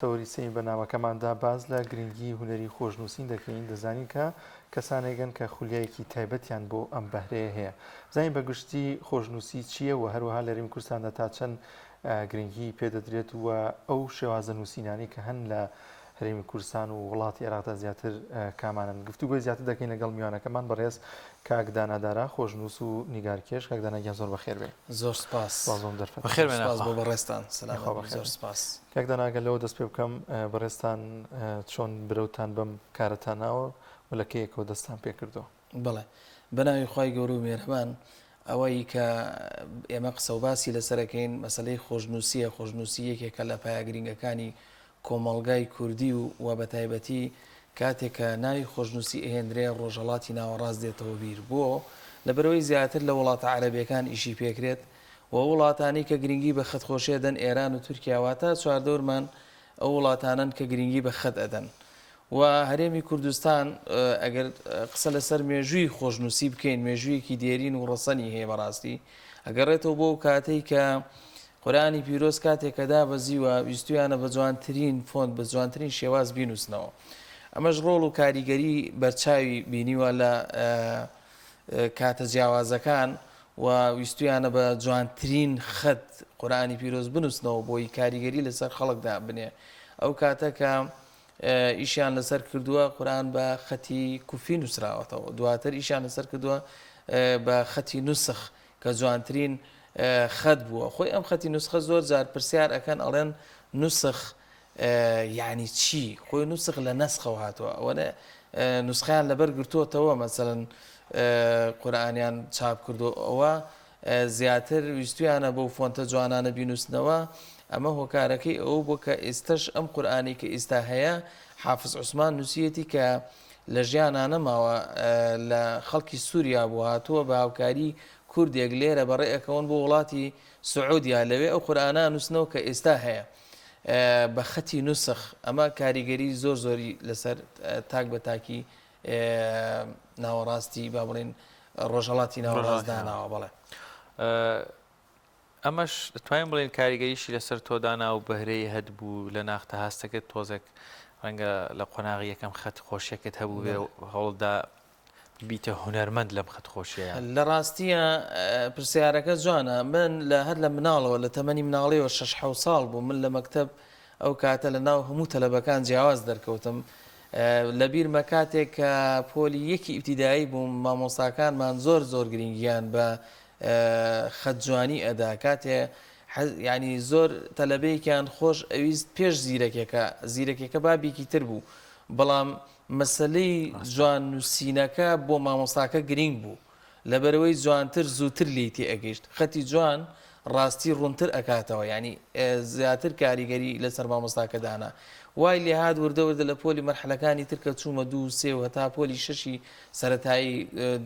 تەوەریسەی بەناوەکەماندا باز لە گرنگی هونەری خۆشنووسین دەکەین. دەزانین کە کەسانێگەن کە خولیایەکی تایبەتیان بۆ ئەم بەهرەیە هەیە. بزانین بەگشتی خۆشنووسی چییە و هەروەها لە هەرێمی کوردستاندا تا چەند گرنگی پێدەدرێت و ئەو شێوازە نووسینانی کە هەن لە هەرێمی کوردستان و وڵاتی عێراقدا زیاتر کامانن. گفتوگۆی زیاتر دەکەین لەگەڵ میوانەکەمان بەڕێز کاک دانادارا خۆشنووس و نیگارکێش. کاک دانا زۆر بەخێر بێ. زۆر سپاس. بازۆم دەرفەت. بەخێر بێن بۆ بەڕێستان. سلام زۆر سپاس. کاک دانا ئەگەر دەست پێ بکەم بەڕێستان چۆن برەوتان بەم کارەتان ناوە و لە کەیەکەوە دەستان پێ کردەوە؟ بەڵێ بەناوی خی گەورە و مێرەبان ئەوەی کە ئێمە قسە و باسی لەسەرەکەین مەسلەی خۆشنووسیە. خۆشنووسی یەکێکە لە پایەگرنگەکانی کۆمەڵگای کوردی و بە تایبەتی کاتێک کە ناوی خۆشنووسی ئەهێنرێ ڕۆژهەڵاتی ناوەڕاست دێتەوە بیر بۆ لەبەرەوەی زیاتر لە وڵاتە عەرەبیەکان ئیشی پێکرێت و وڵاتانی کە گرنگی بە خەتخۆشیە دەن ئێران و تورکیاواتە چواردەورمان ئەو وڵاتانن کە گرنگی بە خەت ئەدەن و هەرێمی کوردستان ئەگەر قسە لەسەر مێژووی خۆشنووسی بکەین مێژوویەکی دێرین و ڕەسەنی هەیە بەڕاستی ئەگەڕێتەوە بۆ کاتەی کە قورئانی پیرۆز کاتێکەدا بەزیوە ویستویانە بە جوانترین فۆنت بە جوانترین شێواز بینوسنەوە. ئەمەش ڕۆڵ و کاریگەری بەرچاوی بینیوە لە کاتە جیاوازەکان و ویستویانە بە جوانترین خەت قورئانی پیرۆز بنووسنەوە بۆی کاریگەری لەسەر خەڵکدا بنێ. ئەو کاتە کە ئیشیان لەسەر کردووە قورئان بە خەتی کوفی نووسراوەتەوە، دواتر ئیشیان لەسەر کردووە بە خەتی نووسخ کە جوانترین خەت بووە. خۆی ئەم خەتی نوسخە زۆر جار پرسیار ئەکەن ئەڵێن نووسخ یعنی چی؟ خۆی نووسخ لە نەسخەوە هاتووە ئەوەنە نوسخیان لەبەر گرتووەتەوە مەسەڵەن قورئانیان چاپ کردو ئەوە زیاتر ویستویانە بەو فۆنتە جوانانە بینوسنەوە. ئەمە هۆکارەکەی ئەو بۆ کە ئێستش ئەم قورئانی کە ئێستا هەیە حافز عوسمان نووسیەتی کە لە ژیانانە ماوە لە خەڵکی سووریا بوو هاتووە بە هاوکاری کوردێک لێرە بەڕێئەکەون بۆ وڵاتی سعودیا لەوێ ئەو قورئانە نووسنەوە کە ئێستا هەیە بە خەتی نووسخ. ئەمە کاریگەری زۆر زۆری لەسەر تاک بە تاکی ناوەڕاستی با بڵێن ڕۆژهەڵاتی ناوەڕاستداناوە. بەڵێ ئەمەش دەتوانین بڵێن کاریگەریشی لەسەر تۆدانا و بەهرەی هەدبوو لە ناختە هاستەکەت تۆزێک ڕەنگە لە قۆناغی یەکەم خەت خۆشیەکەت هەبوو بێ هەوڵدا بیتە هونەرمەند لەم خەت خۆشیە. لە ڕاستیە پرسیارەکە جوانە. من لە هەر لە مناڵەوە لە تەمەنی مناڵیەوە 6 ساڵ بوو من لە مەکتەب ئەو کاتە لە ناو هەموو تەلەبەکان جیاواز دەرکەوتم. لە بیرمە کاتێک کە پۆلی یەکی ئیبتیدایی بووم مامۆستاکانمان زۆر زۆر گرنگیان بە خەت جوانی ئەدا. کاتێ ینی زۆر تەلەبەیەکیان خۆش ئەویست پێش زیرەکێکە بابێکی تر بوو بەڵام مەسلەی جوان نووسینەکە بۆ مامۆستاکە گرنگ بوو لەبەرەوەی جوانتر زووتر لی تێ ئەگەیشت. خەتی جوان ڕاستی ڕوونتر ئەکاتەوە ینی زیاتر کاریگەری لەسەر مامۆستاکە دانا. وای لێ هات وردەوردە لە پۆلی مەرحەلەکانی ترکە چوومە 2 3 و هەتا پۆلی 6 سەرەتایی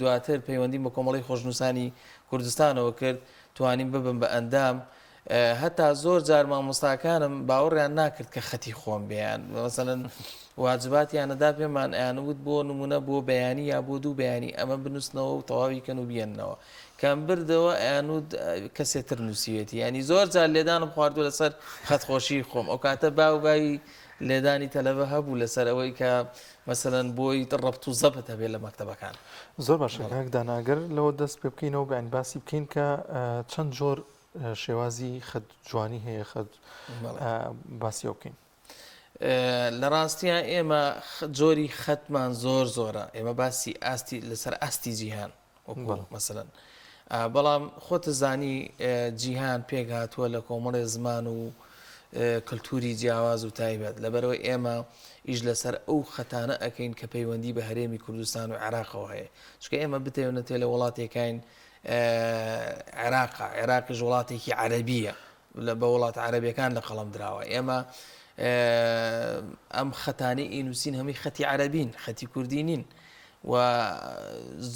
دواتر پەیوەندی بە کۆمەڵی خۆشنووسانی کوردستانەوە کرد توانیم ببم بە ئەندام. هەتا زۆر جار مامۆستاکانم باوەڕیان ناکرد کە خەتی خۆم بیان مەسەڵەن واجباتیانەدا پێمان ئەیانوت بۆ نمونە بۆ بەیانی یا بۆ 2 بەیانی ئەمە بنووسنەوە و تەواویکەن و بێننەوە کەم بردەوە ئەیانوت کەسێتر نووسیوێتی ینی زۆر جار لێدانم خواردووە لەسەر خەتخۆشی خۆم. ئەو کاتە باوبایی لێدانی تەلەبە هەبوو لەسەر ئەوەی کە مەسەڵەن بۆی ڕەبت و زەبت هەبێت لە مەکتەبەکان. زۆر باشە کاک داناگەر لەوە دەست پێ بکەینەوە بەیان باسی بکەین کە چەند جۆر شێوازی خەت جوانی هەیە خەت باسی ئەو بکەین. لە ڕاستیە ئێمە جۆری خەتمان زۆر زۆرە. ئێمە باسی ئاستی لەسەر ئاستی جیهان مەسەڵەن بەڵام خۆتە زانی جیهان پێک هاتووە لە کۆمەڵی زمان و کللتوری جیاواز و تایبەت لەبەرەوەی ئێمە ئیش لەسەر ئەو خەتانە ئەەکەین کە پەیوەندی بە هەرێمی کوردستان و عێراقەوە هەیە. چکە ئێمە بتەوێنێتێ لە وڵاتێکین عێراقیش وڵاتێکی عەرەبیە بە وڵات عەرەبیەکان لە قەڵەم دراوە. ئێمە ئەم خەتانی ئینووسین هەمووی خەتی عەرەبین خەتی کوردی نین و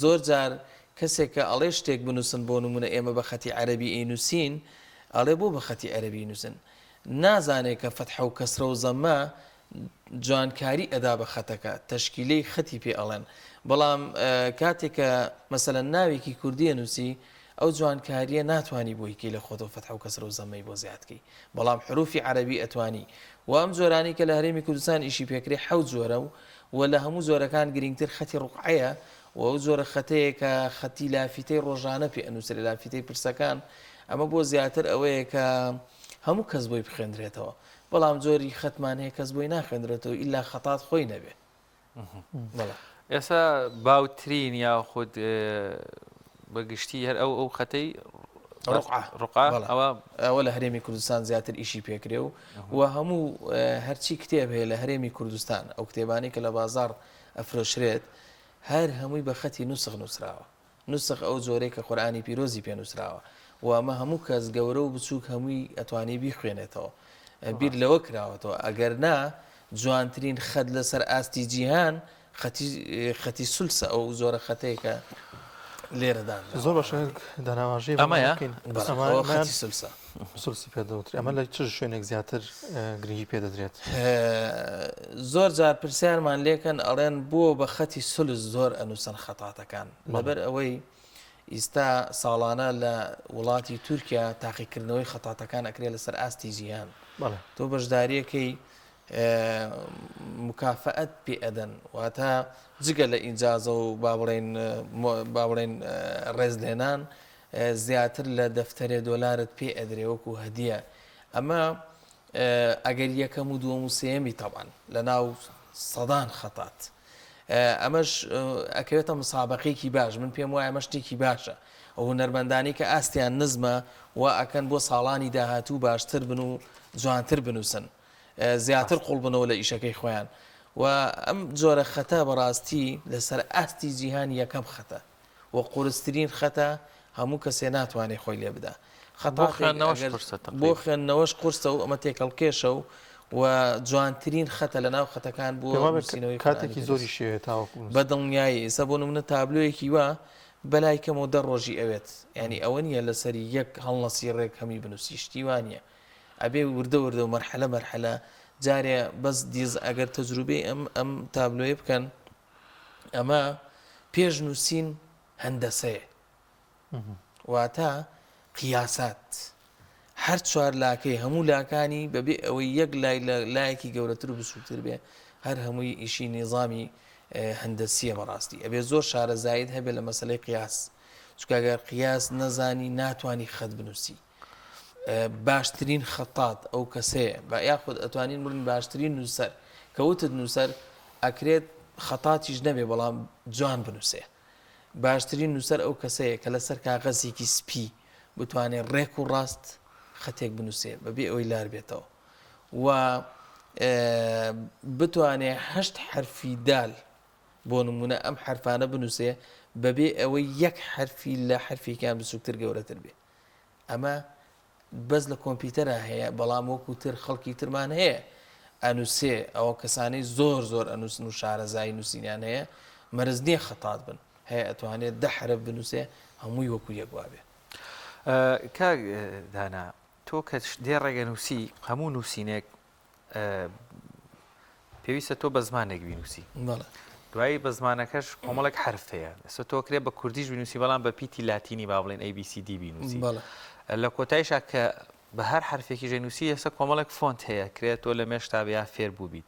زۆر جار کەسێک کە ئەڵێ شتێک بنووسن بۆ نمونە ئێمە بە خەتی عەرەبی ئینووسین ئەڵێ بۆ بە خەتی عەرەبی نووسن نازانێت کە فەتحە و کەسرە و زەممە جوانکاری ئەدا بە خەتەکە تەشکیلەی خەتی پێ ئەڵێن. بەڵام کاتێک کە مەسەلەن ناوێکی کوردیە نووسی ئەو جوانکاریە ناتوانانی بۆیکەی لە خۆتۆ فەتح و کەسر و زەمەی بۆ زیادکەی بەڵام حروفی عەرەبی ئەتوانی و ئەم جۆرانی کە لە هەرێمی کوردستان ئیشی پێکرێ حەوت جۆرە و لە هەموو جۆرەکان گرنگتر خەتی ڕوقعەیە و ئەو جۆرە خەتەیە کە خەتی لافیتەی ڕۆژانە پێ ئەنووسێت لافیتەی پرسەکان ئەمە بۆ زیاتر ئەوەیە کە هەموو کەس بۆی بخوێندرێتەوە بەڵام جۆری خەتمان هەیە کەس بۆی ناخوێندرێتەوە ئیلا خەتات خۆی نەبێ ئێستا باوترین یاخود بەگشتی هەر ئەو خەتەی ڕقا ئەوە لە هەرێمی کوردستان زیاتر ئیشی پێکرێ و هەموو هەرچی کتێب هەیە لە هەرێمی کوردستان ئەو کتێبانی کە لە بازار ئەفرۆشرێت هەر هەمووی بە خەتی نووسخ نووسراوە نووسخ ئەو جۆرەی کە قورئانی پیرۆزی پێ نووسراوە و ئەمە هەموو کەس گەورە و بچووک هەمووی ئەتوانی بیخوێنێتەوە بیر لەوە کراوەتەوە ئەگەر نا جوانترین خەت لەسەر ئاستی جیهان خەتی سولسە ئەو زۆرە خەتەیەکە لێرەدا زۆر بەش داناواژەی ئەمەیە سولسە سولسی پێدەوتری ئەمە لە چ شوێنێک زیاتر گرنگی پێدەدرێت زۆر جار پرسیارمان لێکن ئەڵێن بۆ بە خەتی سولس زۆر ئەنووسن خەتاتەکان لەبەر ئەوەی ئیستا ساڵانە لە وڵاتی تورکیا تاقیکردنەوەی خەتاتەکان ئەکرێت لەسەر ئاستی جیهان تۆ بەشداریەکەی مکافەت پێ ئەدەن واتە جگە لە ئینجازە و با بڵێن ڕێزلێنان زیاتر لە دەفتەرێ دۆلارت پێ ئەدرێ وەکو هەدیە ئەمە ئەگەر یەکەم و دووەم و سێمی تەبان لە ناو سەدان خەتات ئەمەش ئەکەوێتە مسابقەیەکی باش من پێم وایە ئەمە شتێکی باشە ئەو هونەرمەندانی کە ئاستیان نزمە و ئەکەن بۆ ساڵانی داهاتوو باشتر بن و جوانتر بنووسن زیاتر قوڵ بنەوە لە ئیشەکەی خۆیان و ئەم جۆرە خەتە بەڕاستی لەسەر ئاستی جیهان یەکەم خەتە و قورسترین خەتە هەموو کەسێ ناتوانێت خۆی لێ بدە بۆ خوێندنەوەش قورسە و ئەمە تێکەڵکێشە و جوانترین خەتە لە ناو خەتەکان بۆ نووسینەوەی کاتێکی زۆری شێوێت بە دڵنیایی ئێستا بۆ نمونە تابلۆیەکی وە بەلای کەمەوە 10 ڕۆژی ئەوێت ینی ئەوە نیە لەسەری یەک هەڵنەسی ڕێک هەمی بنووسی شتی وانە ئەبێ وردە وردە و مەرحەلە مەرحەلە جارێ بەس دیز ئەگەر تەجروبەی ئەم تابلۆیە بکەن ئەمە پێش نووسین هەندەسەیە واتە قیاسات هەر چوار لاکەی هەموو لاکانی بەبێ ئەوەی یەک لای لە لایەکی گەورەتر و بچووکتر بێ هەر هەمووی ئیشی نیظامی هەندەسیە بەڕاستی ئەبێ زۆر شارەزایت هەبێت لە مەسەلەی قیاس چکەگەر قیاس نەزانی ناتوانی خەت بنووسی باشترین خەتات ئەو کەسەیە بە یاخود ئەتوانین بڵین باشترین نووسەر کەوتت نووسەر ئەکرێت خەتاتیش نەبێ بەڵام جوان بنووسێ باشترین نووسەر ئەو کەسەیە کە لەسەر کاغەزێکی سپی بتوانێت ڕێک و ڕاست خەتێک بنووسێ بەبێ ئەوەی لار بێتەوە و بتوانێت 8 حرفی دال بۆ نمونە ئەم حرفانە بنووسێ بەبێ ئەوەی یەک حرفی لە حرفێکیان بچووکتر گەورەتر بێ ئەمە بەس لە کۆمپیوتەرە هەیە بەڵام وەکوتر خەڵکی ترمان هەیە ئەنووسێ ئەوە کەسانەی زۆر زۆر ئەنووسن و شارەزایی نووسینیان هەیە مەرز نییە خەتات بن هەیە ئەتوانێت 10 حرف بنووسێ هەمووی وەکو یەکوا بێ کاک دانا تۆ کە دێ ڕێگە نووسی هەموو نووسینێک پێویستە تۆ بە زمانێک بینوسی دوایی بە زمانەکەش کۆمەڵێک حرف هەیە ئێستا تۆ کرێ بە کوردیش بینوسی بەڵام بە پیتی لاتینی با بڵێن ABCD بینوسی لە کۆتاییشا کە بە هەر حرفێکی ژێنووسی ئێستا کۆمەڵێک فۆنت هەیە کرێت تۆ لە مێشتابیا فێر بوو بیت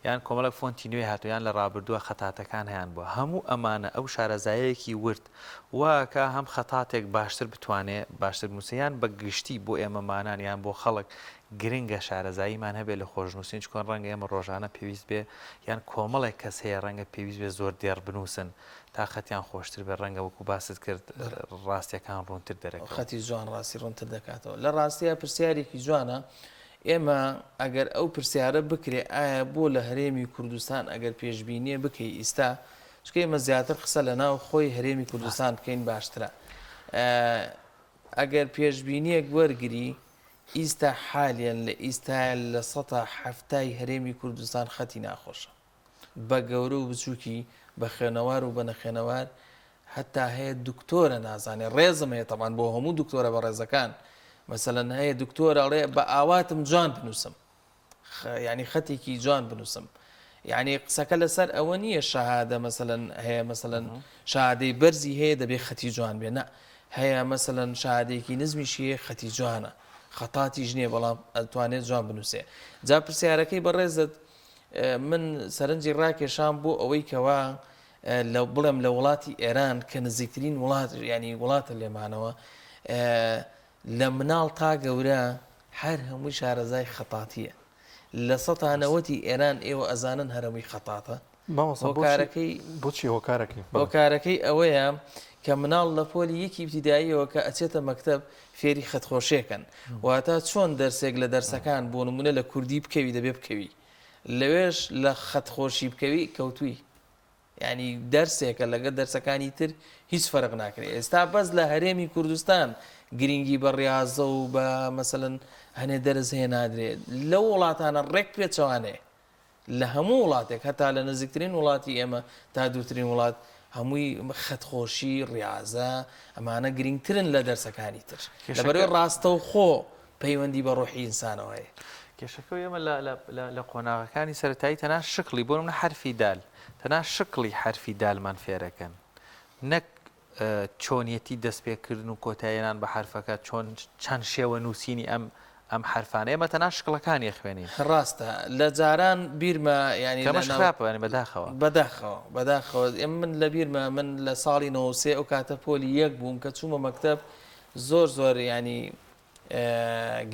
یان کۆمەڵێک فۆنتی نوێ هاتوویان لە ڕابردووە خەتاتەکان هیان بووە هەموو ئەمانە ئەو شارەزایەکی ورد واکە هەم خەتاتێک باشتر بتوانێت باشتر نووسیان بە گشتی بۆ ئێمەمانان یان بۆ خەڵک گرنگە شارەزاییمان هەبێت لە خۆشنووسین چکۆن ڕەنگە ئێمە ڕۆژانە پێویست بێ یان کۆمەڵێک کەس هەیە ڕەنگە پێویست بێ زۆر دێڕ بنووسن تا خەتیان خۆشتر بێ ڕەنگە وەکو باست کرد ڕاستیەکان ڕوونتر دەرەکە خەتی جوان ڕاستی ڕوونتر دەکاتەوە لە ڕاستیە پرسیارێکی جوانە ئێمە ئەگەر ئەو پرسیارە بکرێ ئایا بۆ لە هەرێمی کوردستان ئەگەر پێشبینیە بکەی ئیستا چکە ئێمە زیاتر قسە لە ناو خۆی هەرێمی کوردستان بکەین باشترە ئەگەر پێشبینیەک وەرگری ئیستا حالیان لە ئیستا لە 170 هەرێمی کوردستان خەتی ناخۆشە بە گەورە و بچووکی بە خوێنەوار و بە نەخێنەوار هەتا هەیە دکتۆرە نازانێ ڕێزم هەیە تەمان بۆ هەموو دکتۆرە بە ڕێزەکان مەسەلەن هەیە دکتۆرەڵێ بە ئاواتم جوان بنووسم ینی خەتێکی جوان بنووسم یعنی قسەکە لەسەر ئەوە نییە شەهادە مەسەلەن هەیە مەسەلەن شادەی بەرزی هەیە دەبێت خەتی جوان بێ نە هەیە مەسەلەن شادێکی نزمیشیە خەتی جوانە خەتاتی ژنێ بەڵام ئەتوانێت جوان بنووسێ جا پرسیارەکەی بەڕێزت من سەرنجی ڕاکێشان بۆ ئەوەی کەوا بڵێم لە وڵاتی ئێران کە نزیکترین وڵات ینی وڵاتە لێمانەوە لە مناڵ تا گەورە هەر هەمووی شارەزای خەتاتیە لە سەتانەوەتی ئێران ئێوە ئەزانن هەرەمووی خەتاتە هۆکارەکەی ئەوەیە کە مناڵ لە پۆلی یەکی ابتیداییەوە کە ئەچێتە مەکتەب فێری خەتخۆشێکن واتە چۆن دەرسێک لە دەرسەکان بۆ نمونە لە کوردی بکەوی دەبێ بکەوی لەوێش لە خەتخۆشی بکەوی کەوتوی ینی دەرسێکە لەگەڵ دەرسەکانی تر هیچ فەرق ناکرێت ئێستا بەس لە هەرێمی کوردستان گرنگی بە ڕاضە و بە مەسەلەن هەنێ دەرز هەیە نادرێت لەو وڵاتانە ڕێک پێچەوانێ لە هەموو وڵاتێک هەتا لە نزیکترین وڵاتی ئێمە تا دووترین وڵات هەمووی خەتخۆشی ڕاضە ئەمانە گرنگترن لە دەرسەکانی تر لەبەرەوەی ڕاستە و خۆ پەیوەندی بە ڕۆحی ئینسانەوەیە کێشەکە ئێمە لە قۆناغەکانی سەرەتایی تەنها شکلی بۆ منە حرفی دال تەنها شکلی حرفی دالمان فێرەکەن نەک چۆنیەتی دەستپێکردن و کۆتاییێنان بە حرفەکە چۆن چەند شێوە نووسینی ئەم حرفانە ئێمە تەنها شکڵەکانی خوێنین ڕاستە لە جاران بیرمە ینی خراپە بەداخەوە ئێمە من لە بیرمە من لە ساڵی 93 ئەو کاتە پۆلی یەک بووم کە چوومە مەکتەب زۆر ینی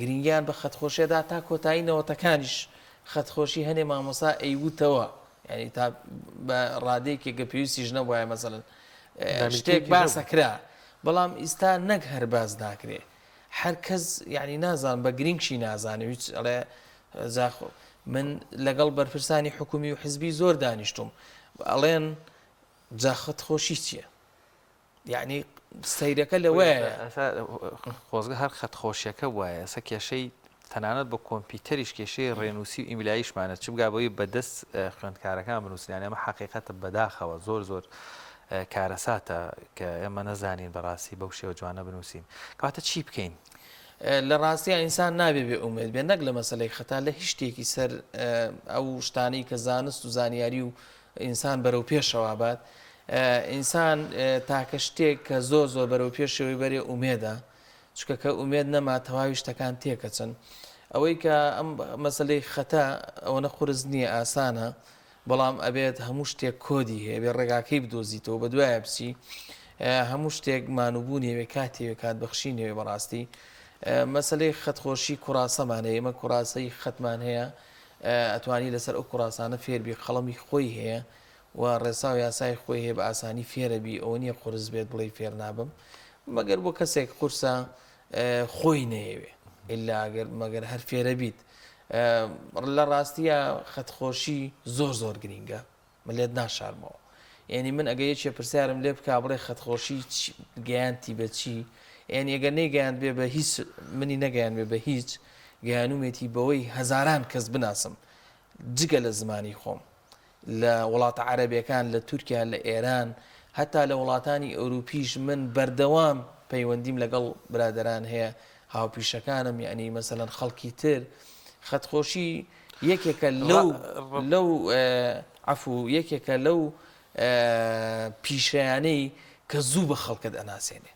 گرنگیان بە خەتخۆشیەدا تا کۆتایی نەوەتەکانیش خەتخۆشی هەنێ مامۆسا ئەیوتەوە ینی تا بە ڕادەیەکێکە پێویستیش نەبووە مەسەڵەن شتێک باسەکرا بەڵام ئیستا نەک هەر باز ناکرێ هەر کەس یعنی نازان بە گرنگشی نازانێ هیچ ئەڵێ زاخۆ من لەگەڵ بەرپرسانی حکومی و حزبی زۆر دانیشتم ئەڵێن جاخت خۆشی چییە یعنی سەیرەکە لەوەیە خۆزگە هەر خەتخۆشیەکە وایە ئەسە کێشەی تەنانەت بە کۆمپیوتەریش کێشەی ڕێنووسی و ئیمیلاییشمانە چ بگابەوەی بەدەست خوێندکارەکان بنووسیان ئەمە حەقیقەتە بەداخەوە زۆر کارەساتە کە ئێمە نەزانین بەڕاستی بەو شێوە جوانە بنووسین کەواتە چی بکەین لە ڕاستیە ئینسان نابێ بێ ئومێد بێ نەک لە مەسەلەی خەتا لە هیچ شتێکی سەر ئەو شتانەی کە زانست و زانیاری و ئینسان بەرەو پێشەوە بات ئینسان تاکە شتێک کە زۆر بەرەو پێشەوەی بەرێ ئومێدە چکە کە ئومێد نەما تەواوی شتەکان تێکەچن ئەوەی کە ئەم مەسەلەی خەتا ئەوە نەخورز نییە ئاسانە بەڵام ئەبێت هەموو شتێک کۆدی هەیە بێ ڕێگاکەی بدۆزیتەوە بە دوایە بچی هەموو شتێک مانوبوونیەوێ کاتێوێ کات بەخشینەوێ بەڕاستی مەسلەی خەتخۆشی کوڕاسەمانەیە ئێمە کوڕاسەی خەتمان هەیە ئەتوانی لەسەر ئەو کوڕاسانە فێربی خەڵەمی خۆی هەیە و ڕێسا و یاسای خۆی هەیە بە ئاسانی فێرەبی ئەوە نییە قورس بێت بڵێ فێر نابم مەگەر بۆ کەسێک قورسە خۆی نەیەوێ ئللا مەگەر هەر فێرە بیت لە ڕاستیە خەتخۆشی زۆر گرینگە من لێت ناشارمەوە یعنی من ئەگە یەکێ پرسیارم لێ بکا بڵێ خەتخۆشی گەیانتی بە چی یعنی ئەگەر نەیگەیاند بێ بە هیچ منی نەگەیان بێ بە هیچ گەیانومێتی بەوەی هەزاران کەس بناسم جگە لە زمانی خۆم لە وڵاتە عەرەبیەکان لە تورکیا لە ئێران هەتا لە وڵاتانی ئەوروپیش من بەردەوام پەیوەندیم لەگەڵ برادەران هەیە هاوپیشەکانم یعنی مەسەلەن خەڵکی تر خەتخۆشی یەکێکە لەو عەفو یەکێکە لەو پیشەیانەی کە زوو بە خەڵکت ئەناسێنێ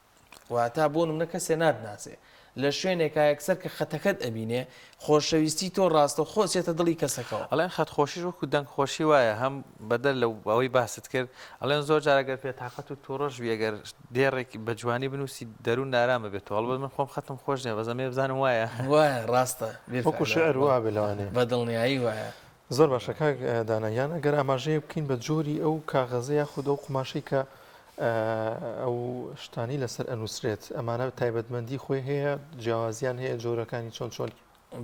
واتە بۆ نمونە کەسێ نادناسێ لە شوێنێکە یەکسەر کە خەتەکەت ئەبینێ خۆشەویستی تۆ ڕاستە خۆچێتە دڵی کەسەکەەوە ئەڵێن خەتخۆشیش وەکو دەنگخۆشی وایە هەم بەدەر لەو ئەوەی باست کرد ئەڵێن زۆر جارەگەر پێ تااقەت و تۆڕۆژ ئەگەر دێڕێکی بە جوانی بنووسی دەروون نارامە بێت هەڵبەت من خۆم خەتم خۆش نیە بەزەمێ بزانم وایە ڕاستە وەکو شعر وا بلوانێ بە دڵنیایی وایە زۆر باشەکە دانایان ئەگەر ئاماژەیە بکەین بە جۆری ئەو کاغەزەیە خودە و قماشەی کە ئەو شتانی لەسەر ئەنووسرێت ئەمانە تایبەتمەندی خۆی هەیە جیاوازیان هەیە جۆرەکانی چۆن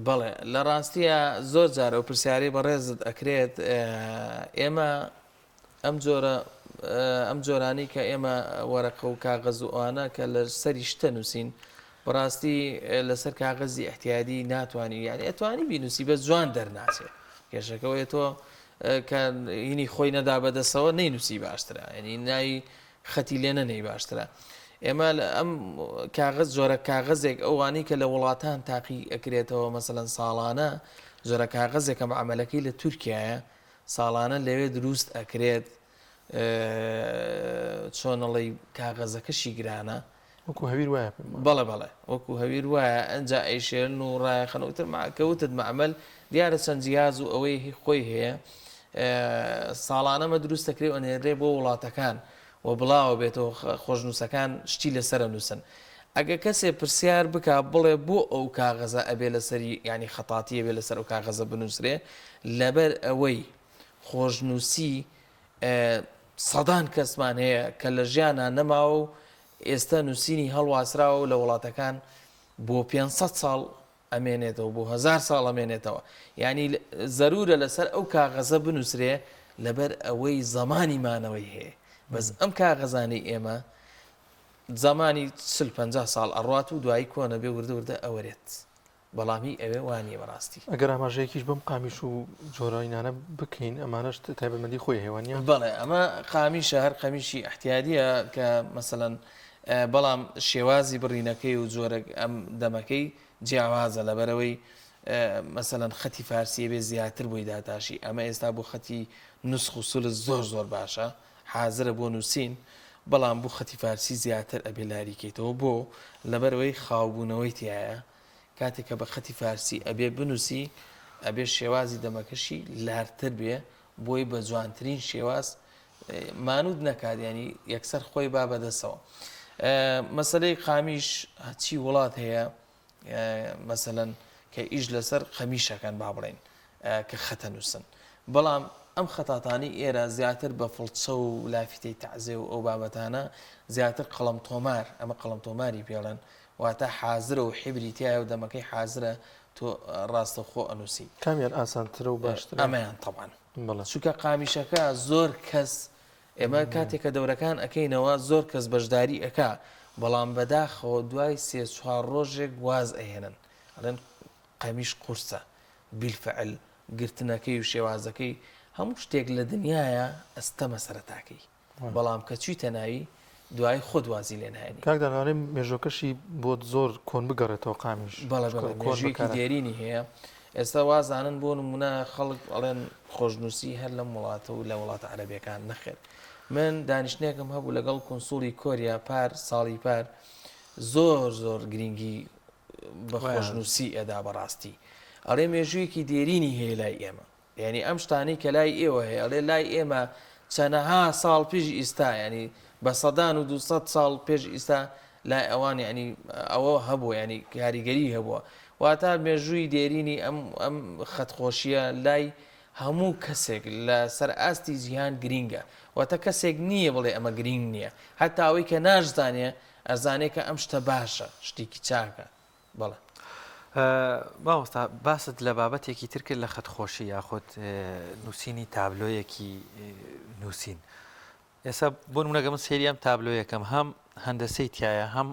بەڵێ لە ڕاستیە زۆر جارە و پرسیاری بەڕێزت ئەکرێت ئێمە ئەم جۆرانی کە ئێمە وەرەقە و کاغەز و ئەوانە کە لە سەری شتە نووسین بەڕاستی لەسەر کاغەزی احتیادی ناتوانانی یعنی ئەتوانی بینوسی بە جوان دەرناسێ کێشەکەەوەی تۆ کە هینی خۆی نەدا بەدەستەوە نەینوسی باشترە ینی ناوی خەتی لێ نەنەی باشترە ئێمە ئەم کاغز جۆرە کاغەزێک ئەوانی کە لە وڵاتان تاقی ئەکرێتەوە مەسەلەن ساڵانە جۆرە کاغەزێکم عملەکەی لە تورکایە ساڵانە لەوێ دروست ئەکرێت چۆنەڵی کاغەزەکەشی گرانە وەکو هەویر وایە بەڵێ بەڵێ وەکو هەویر وایە ئەنج ئەیشێن و ڕایخەنەوتر کەوتت معمەل دیارە چەند جیاز و ئەوەی خۆی هەیە ساڵانەمە دروست دەکرێت ئەنێرێ بۆ وڵاتەکان و بڵاوە بێتەوە خۆشنووسەکان شتی لەسرە نووسن. ئەگە کەسێ پرسیار بکە بڵێ بۆ ئەو کاغەزە ئەبێ لەسەری ینی خەتاتیە بێ لەسەر ئەو کاغەزە بنووسرێ لەبەر ئەوەی خۆشنووسی سەدان کەسمان هەیە کە لە ژیانە نەماوە و ئێستا نووسینی هەڵواسراوە لە وڵاتەکان بۆ 500 ساڵ ئەمێنێتەوە بۆ 1000 ساڵ ئەمێنێتەوە ینی زەرورە لەسەر ئەو کاغەزە بنووسرێ لەبەر ئەوەی زەمانی مانەوەی هەیە بەس ئەم کاغەزانی ئێمە زمانی 50 ساڵ ئەڕات و دوایی کۆنە بێ وردە وردە ئەوەرێت بەڵامی ئەوێ وانیە بەڕاستی ئەگەر ئاماژەیەکیش بەم قامیش و جۆرەینانە بکەین ئەمانەش تایبەتمەندی خۆی هێوانە بەڵێ ئەمە قامیشە هەر قەمیشی احتیادیە کە مەسەڵەن بەڵام شێوازی بڕینەکەی و جۆرە ئەم دەمەکەی جیاوازە لەبەرەوەی مەسەڵەن خەتی فارسیە بێ زیاتر بۆی داتاشی ئەمە ئێستا بۆ خەتی نوسخ و سولس زۆر باشە حازرە بۆ نووسین بەڵام بۆ خەتی فارسی زیاتر ئەبێ لاریکەیتەوە بۆ لەبەرەوەی خاوبوونەوەی تایە کاتێککە بە خەتی فارسی ئەبێ بنووسی ئەبێ شێوازی دەمەکەشی لاردتر بێ بۆی بە جوانترین شێواز مانود نەکاتیانی یەکسەر خۆی با بەدەستەوە. مەسلەی قامیش چی وڵات هەیە مەسەلەن کە ئیش لەسەر قەمیشەکان با بڵێن کە خەتە نووسن بەڵام ئەم خەتاتانی ئێرە زیاتر بە فڵچە و لافیتەی تەعزێ و ئەو بابەتانە زیاتر قەڵەم تۆمار ئەمە قەڵەم تۆماری پێڵێن واتە حازرە و حیبری تایە و دەمەکەی حازرە تۆ ڕاستەخۆ ئەنووسی کامیان ئاسانترە و باشتر ئەمەیان تەوان چونکە قامیشەکە زۆر کەس ئێمە کاتێککە دەورەکان ئەەکەینەوە زۆر کەس بەشداری ئەکا بەڵام بەداخەوە دوای 3-4 ڕۆژێک واز ئەهێنن ئەڵێن قەمیش قورسە بیلفعل گرتنەکەی و شێوازەکەی هەموو شتێک لە دنیاە ئەستەمە سەرەتاکەی بەڵام کە چوویتە ناوی دوای خۆ دوازی لێ نهێنی کاکداناوانێ مێژۆکەشی بۆ زۆر کۆن بگەڕێتەوە قامیش مێژوویەکی دێرینی هەیە ئێستا وازانن بۆ نمونە خەڵک ئەڵێن خۆشنووسی هەر لەم وڵاتە و لە وڵاتە عەرەبیەکان نەخێت من دانیشتێکم هەبوو لەگەڵ کۆنسوڵی کۆریا پار ساڵی پار زۆر گرنگی بە خۆشنووسی ئەدا بەڕاستی ئەڵێ مێژوویەکی دێرینی هەیە لای ئێمە یعنی ئەم شتانی کە لای ئێوە هەیە ئەڵێ لای ئێمە چەنەها ساڵ پێشی ئیستا ینی بە 200 ساڵ پێش ئیستا لای ئەوان ینی ئەوە هەبوو ینی کاریگەری هەبووە واتە مێژووی دێرینی ئەم خەتخۆشیە لای هەموو کەسێک لە سەر ئاستی جیهان گرینگە واتە کەسێک نییە بڵێ ئەمە گرنگ نییە هەتا ئەوەی کە ناشزانێ ئەزانێت کە ئەم شتە باشە شتێکی چاکە بەڵێ باوەستا باست لە بابەتێکی تر کرد لە خەتخۆشی یاخود نووسینی تابلۆیەکی نووسین ئێستا بۆ نمونەگە من سێریام تابلۆیەکەم هەم هەندەسەی تایە هەم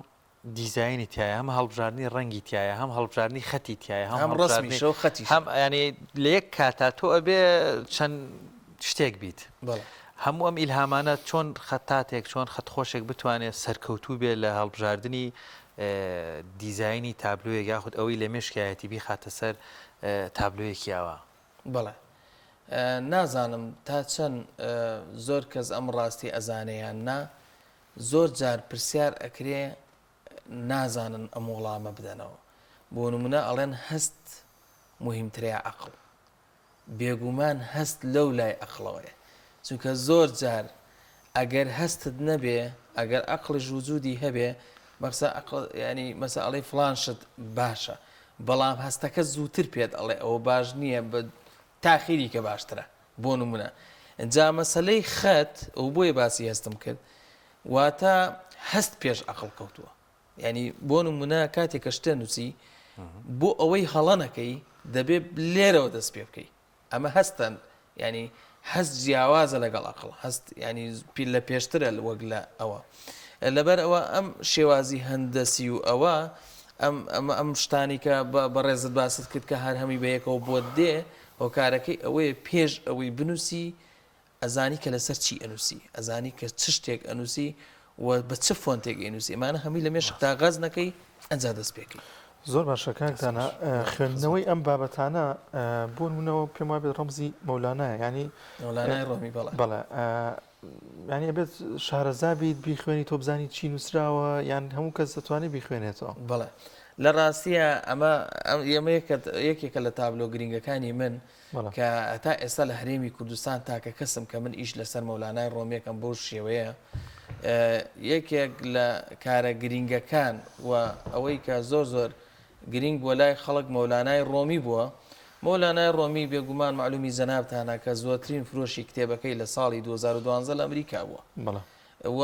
دیزایانی تایە هەم هەڵبژاردننی ڕەنگی تایە هەم هەڵبژاردننی خەتی تایە هەم ڕسمیشە و خەتی هەم ینی لە یەک کاتا تۆ ئەبێ چەند شتێک بیت هەموو ئەم ئیلهامانە چۆن خەتاتێک چۆن خەتخۆشێک بتوانێت سەرکەوتوو بێت لە هەڵبژاردننی دیزایانی تابلوویەک یاخود ئەوەی لە مێشکایەتی بیخاتە سەر تابلوویەکیاوە بەڵێ نازانم تا چەند زۆر کەس ئەم ڕاستی ئەزانەیان نا زۆر جار پرسیار ئەکرێ نازانن ئەم وەڵامە بدەنەوە بۆ نمونە ئەڵێن هەست مهمتریا عەقڵ بێگومان هەست لەو لای عەقڵەوەیە چونکە زۆر جار ئەگەر هەستت نەبێ ئەگەر عەقڵش وجودی هەبێ مەقسە ینی مەسە ئەڵێ فڵان شت باشە بەڵام هەستەکە زووتر پێت ئەڵێ ئەوە باش نییە بە تاخیری کە باشترە بۆ نمونە ئەجا مەسەلەی خەت ئەو بۆیە باسی هەستم کرد واتە هەست پێش عەقڵ کەوتووە ینی بۆ نمونە کاتێکە شتە نووسی بۆ ئەوەی هەڵەنەکەی دەبێت لێرەوە دەست پێ بکەی ئەمە هەستن ینی هەست جیاوازە لەگەڵ عەقڵ هەست ینی لە پێشترە وەک لە ئەوە لەبەر ئەوە ئەم شێوازی هەندەسی و ئەوە ئەم شتانی کە بەڕێزت باست کرد کە هەر هەمی بەیەکەوە بۆ دێ هۆکارەکەی ئەوەیە پێش ئەوەی بنووسی ئەزانی کە لەسەر چی ئەنووسی ئەزانی کە چ شتێک ئەنووسی و بە چ فۆنتێک ئەنووسی ئەمانە هەمی لە مێشک تا غەز نەکەی ئەنجا دەست پێکەی زۆر باشەکانتانە خوێندنەوەی ئەم بابەتانە بۆ نمونەوە پێم وابێت ڕەمزی مەولانایە ینی مەولانای ڕۆمی بەڵێ ینی ئەبێت شارەزابیت بیخوێنی تۆ بزانی چی نووسراوە یان هەموو کەس دەتوانێت بیخوێنێتەوە. بەڵێ لە ڕاستیە ئێمە یەکێکە لە تابلۆ گرنگەکانی من کە تا ئێستا لە هەرێمی کوردستان تاکە کەسم کە من ئیش لەسەر مەولانای ڕۆمیەکەم بۆ شێوەیە یەکێک لە کارە گرنگەکان و ئەوەی کە زۆر گرنگ بۆ لای خەڵک مەولانای ڕۆمی بووە. مەولانای ڕۆمی بێگومان معلومی زەنابتانە کە زۆرترین فرۆشی کتێبەکەی لە ساڵی 2012 لە ئەمریکا بووە و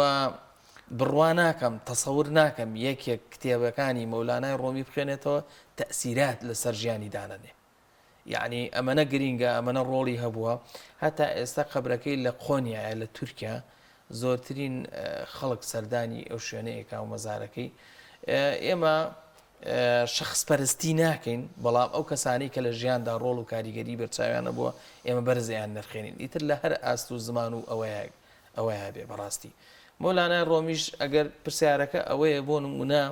بڕوا ناکەم تەسەور ناکەم یەکێک کتێبەکانی مەولانای ڕۆمی بخوێنێتەوە تەسیرات لەسەر ژیانی دانەنێ. یعنی ئەمەنە گرینگە ئەمەنە ڕۆڵی هەبووە هەتا ئێستا قەبرەکەی لە قۆنیایە لە تورکیا زۆرترین خەڵک سەردانی ئەو شوێنەیەکا و مەزارەکەی. ئێمە شخص پەرستی ناکەین بەڵام ئەو کەسانی کە لە ژیاندا ڕۆڵ و کاریگەری بەرچاویانە بووە ئێمە بەرزیان نرخێنین ئیتر لە هەر ئاست و زمان و ئەوەیە بێ بەڕاستی. مۆلانای ڕۆمیش ئەگەر پرسیارەکە ئەوەیە بۆ نمونە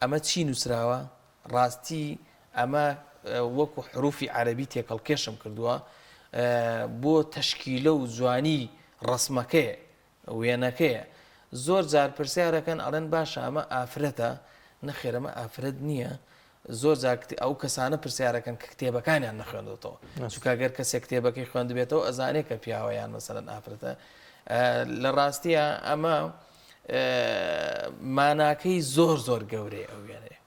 ئەمە چی نووسراوە ڕاستی ئەمە وەکو حروفی عەرەبی تێکەڵکێشم کردووە بۆ تەشکیلە و جوانی ڕسمەکەیە وێنەکەیە. زۆر جار پرسیارەکەن ئەڵێن باشە ئەمە ئافرەتە نەخێرەمە ئافرەت نییە. زۆر ئەو کەسانە پرسیارەکەن کە کتێبەکانیان نەخوێندێتەوە چونکەگەر کەسێک کتێبەکەی خوێندبێتەوە ئەزانێت کە پیاوەیان مەسەلەن ئافرەتە. لە ڕاستیە ئەمە ماناکەی زۆر گەورەیە ئەو وێنەیە.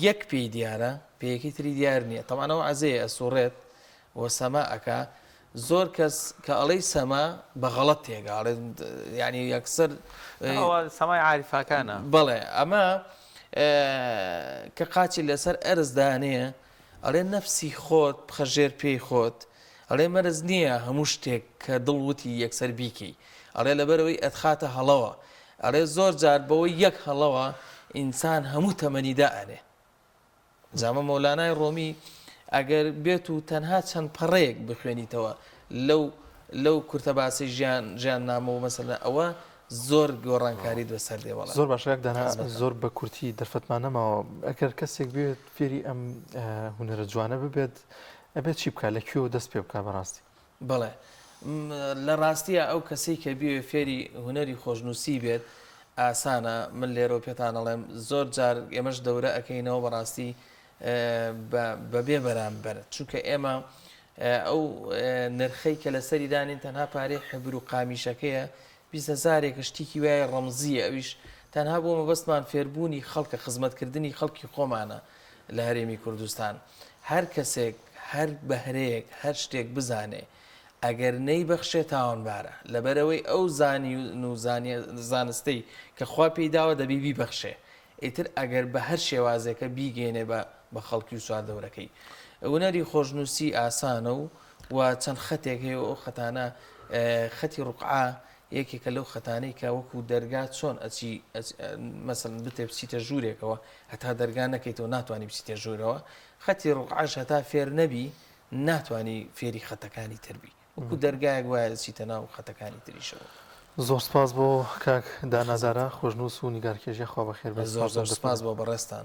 یەک پێی دیارە پێیەکی تری دیار نییە تەمانەوە عەزەیە ئەسوڕێت و سەماعەکە زۆر کەس کە ئەڵەی سەما بەغەڵەت تێگەڵێ ینی یەکسەر سەمای عاریفاکانە. بەڵێ ئەمە کە قاچی لەسەر ئەرزدانەیە ئەڵێ نەفسی خۆت بخەژێر پێی خۆت ئەڵێ مەرز نییە هەموو شتێک کە دڵوتی یەکسەر بیکەی ئەڵێ لەبەرەوەی ئەتخاتە هەڵەوە ئەڵێ زۆر جار بەوەی یەک هەڵەوە ئینسان هەموو تەمەنیدا ئەنێ. جامە مەولانای ڕۆمی ئەگەر بێت و تەنها چەند پەڕەیەک بخوێنیتەوە لەو کورتە باسی ژیان نامە و مەسەلە ئەوە زۆر گۆڕانکاریت بەسەر دێوەڵە. زۆر باشەک دانا زۆر بە کورتی دەرفەتمانەمەوە ئەگەر کەسێک بێت فێری ئەم هونەرە جوانە ببێت ئەبێت چی بکات لە کوێوە دەست پێ بکات بەڕاستی. بەڵێ لە ڕاستیە ئەو کەسێک کە بێ فێری هونەری خۆشنووسی بێت ئاسانە. من لێرە پێتان ئەڵێم زۆر جار ئێمەش دەورە ئەەکەینەوە بەڕاستی بەبێ بەرامبەر چونکە ئێمە ئەو نرخەی کە لەسەری دانین تەنها پارەی حبر و قامیشەکەیە 20,000 شتێکی وایە ڕەمزیە ئەویش تەنها بۆ مەبەستمان فێربوونی خەڵکە خزمەتکردنی خەڵکی خۆمانە لە هەرێمی کوردستان. هەر کەسێک هەر بەهرەیەک هەر شتێک بزانێ ئەگەر نەی بەخشێ تاوانبارە لەبەرەوەی ئەو زانی و زانستەی کە خوا پێیداوە دەبی بیبەخشێ ئیتر ئەگەر بە هەر شێوازێکە بیگەێنێ بە خەڵکی و سواردەورەکەی. هونەری خۆشنووسی ئاسانە و چەند خەتێک هەیە ئەو خەتانە خەتی ڕوقعا یەکێکە لەو خەتانەی کە وەکو دەرگات چۆن ئەچی مەسەڵەن بتێ بچیتە ژوورێکەوە هەتا دەرگا نەکەیتەوە ناتوانانی بچیتە ژوورەوە. خەتی ڕوقعاش هەتا فێر نەبی ناتوانانی فێری خەتەکانی تربی وەکو دەرگایەک وایە چیتە ناو خەتەکانی تریشەوە. زۆر سپاس بۆ کاک دانازارە خۆشنووس و نیگارکێژی خوا بەخێر بێت. زۆر سپاس بۆ بەڕێستان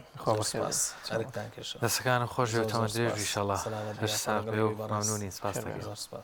چارەکتان کێشە دەستەکانە خۆش بێتەوە درێژ ئینشەڵڵا هەر ساق بێ و مەمنونی سپاس دەکەم.